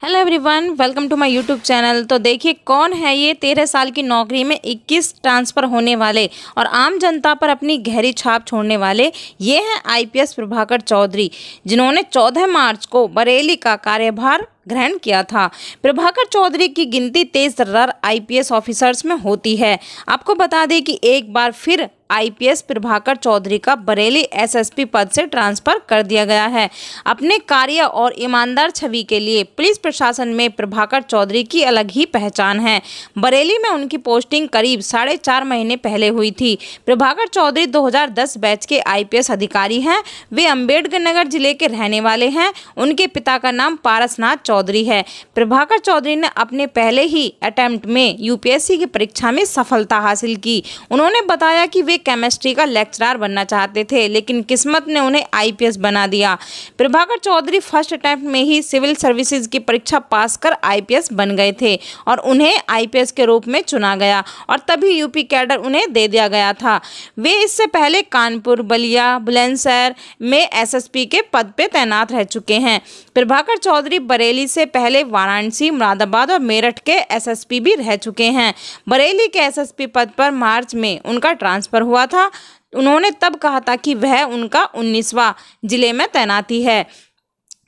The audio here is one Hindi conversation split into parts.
Hello everyone, welcome to my YouTube channel. तो देखिए कौन है ये 13 साल की नौकरी में 21 ट्रांसफ़र होने वाले और आम जनता पर अपनी गहरी छाप छोड़ने वाले। ये हैं आईपीएस प्रभाकर चौधरी, जिन्होंने 14 मार्च को बरेली का कार्यभार ग्रहण किया था। प्रभाकर चौधरी की गिनती तेज तर्रार आईपीएस ऑफिसर्स में होती है। आपको बता दें कि एक बार फिर आईपीएस प्रभाकर चौधरी का बरेली एसएसपी पद से ट्रांसफर कर दिया गया है। अपने कार्य और ईमानदार छवि के लिए पुलिस प्रशासन में प्रभाकर चौधरी की अलग ही पहचान है। बरेली में उनकी पोस्टिंग करीब 4.5 महीने पहले हुई थी। प्रभाकर चौधरी 2010 बैच के आईपीएस अधिकारी हैं। वे अम्बेडकर नगर जिले के रहने वाले हैं। उनके पिता का नाम पारसनाथ चौधरी है। प्रभाकर चौधरी ने अपने पहले ही अटेम्प्ट में यूपीएससी की परीक्षा में सफलता हासिल की। उन्होंने बताया कि वे केमिस्ट्री का लेक्चरर बनना चाहते थे, लेकिन किस्मत ने उन्हें आईपीएस बना दिया। प्रभाकर चौधरी फर्स्ट अटेम्प्ट में ही सिविल सर्विसेज की परीक्षा पास कर आईपीएस बन गए थे और उन्हें आईपीएस के रूप में चुना गया और तभी यूपी कैडर उन्हें दे दिया गया था। वे इससे पहले कानपुर, बलिया, बुलंदशहर में एसएसपी के पद पे तैनात रह चुके हैं। प्रभाकर चौधरी बरेली से पहले वाराणसी, मुरादाबाद और मेरठ के एसएसपी भी रह चुके हैं। बरेली के एसएसपी पद पर मार्च में उनका ट्रांसफर हुआ था। उन्होंने तब कहा था कि वह उनका 19वां जिले में तैनाती है।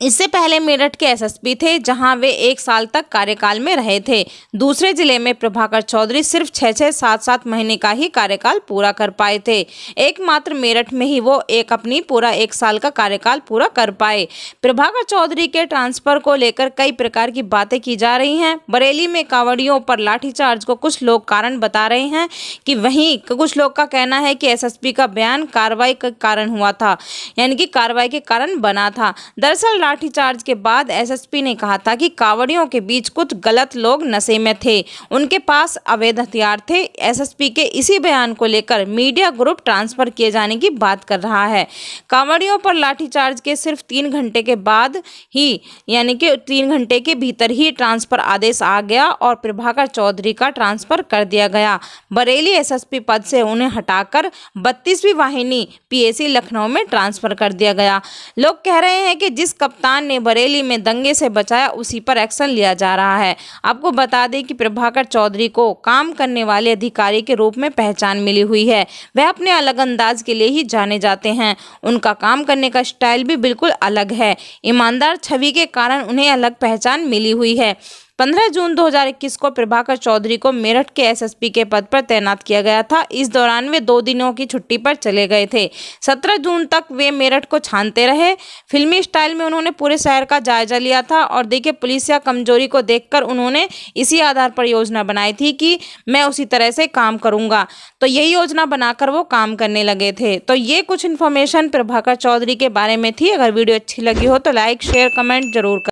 इससे पहले मेरठ के एसएसपी थे, जहां वे 1 साल तक कार्यकाल में रहे थे। दूसरे जिले में प्रभाकर चौधरी सिर्फ 6-6, 7-7 महीने का ही कार्यकाल पूरा कर पाए थे। एकमात्र मेरठ में ही वो अपनी पूरा 1 साल का कार्यकाल पूरा कर पाए। प्रभाकर चौधरी के ट्रांसफर को लेकर कई प्रकार की बातें की जा रही हैं। बरेली में कांवड़ियों पर लाठीचार्ज को कुछ लोग कारण बता रहे हैं कि वहीं कुछ लोग का कहना है कि एसएसपी का बयान कार्रवाई के कारण हुआ था, यानी कि कार्रवाई के कारण बना था। दरअसल लाठीचार्ज के बाद एसएसपी ने कहा था कि कांवड़ियों के बीच कुछ गलत लोग नशे में थे, उनके पास अवैध हथियार थे। एसएसपी के इसी बयान को लेकर मीडिया ग्रुप ट्रांसफर किए जाने की बात कर रहा है। कांवड़ियों पर लाठीचार्ज के सिर्फ 3 घंटे के बाद ही, यानी कि 3 घंटे के भीतर ही ट्रांसफर आदेश आ गया और प्रभाकर चौधरी का ट्रांसफर कर दिया गया। बरेली एसएसपी पद से उन्हें हटाकर 32वीं वाहिनी पीएसी लखनऊ में ट्रांसफर कर दिया गया। लोग कह रहे हैं कि जिस कप्तान ने बरेली में दंगे से बचाया उसी पर एक्शन लिया जा रहा है। आपको बता दें कि प्रभाकर चौधरी को काम करने वाले अधिकारी के रूप में पहचान मिली हुई है। वह अपने अलग अंदाज के लिए ही जाने जाते हैं। उनका काम करने का स्टाइल भी बिल्कुल अलग है। ईमानदार छवि के कारण उन्हें अलग पहचान मिली हुई है। 15 जून 2021 को प्रभाकर चौधरी को मेरठ के एसएसपी के पद पर तैनात किया गया था। इस दौरान वे 2 दिनों की छुट्टी पर चले गए थे। 17 जून तक वे मेरठ को छानते रहे। फिल्मी स्टाइल में उन्होंने पूरे शहर का जायजा लिया था और देखिए पुलिस या कमजोरी को देखकर उन्होंने इसी आधार पर योजना बनाई थी कि मैं उसी तरह से काम करूंगा। तो यही योजना बनाकर वो काम करने लगे थे। तो ये कुछ इन्फॉर्मेशन प्रभाकर चौधरी के बारे में थी। अगर वीडियो अच्छी लगी हो तो लाइक, शेयर, कमेंट जरूर करें।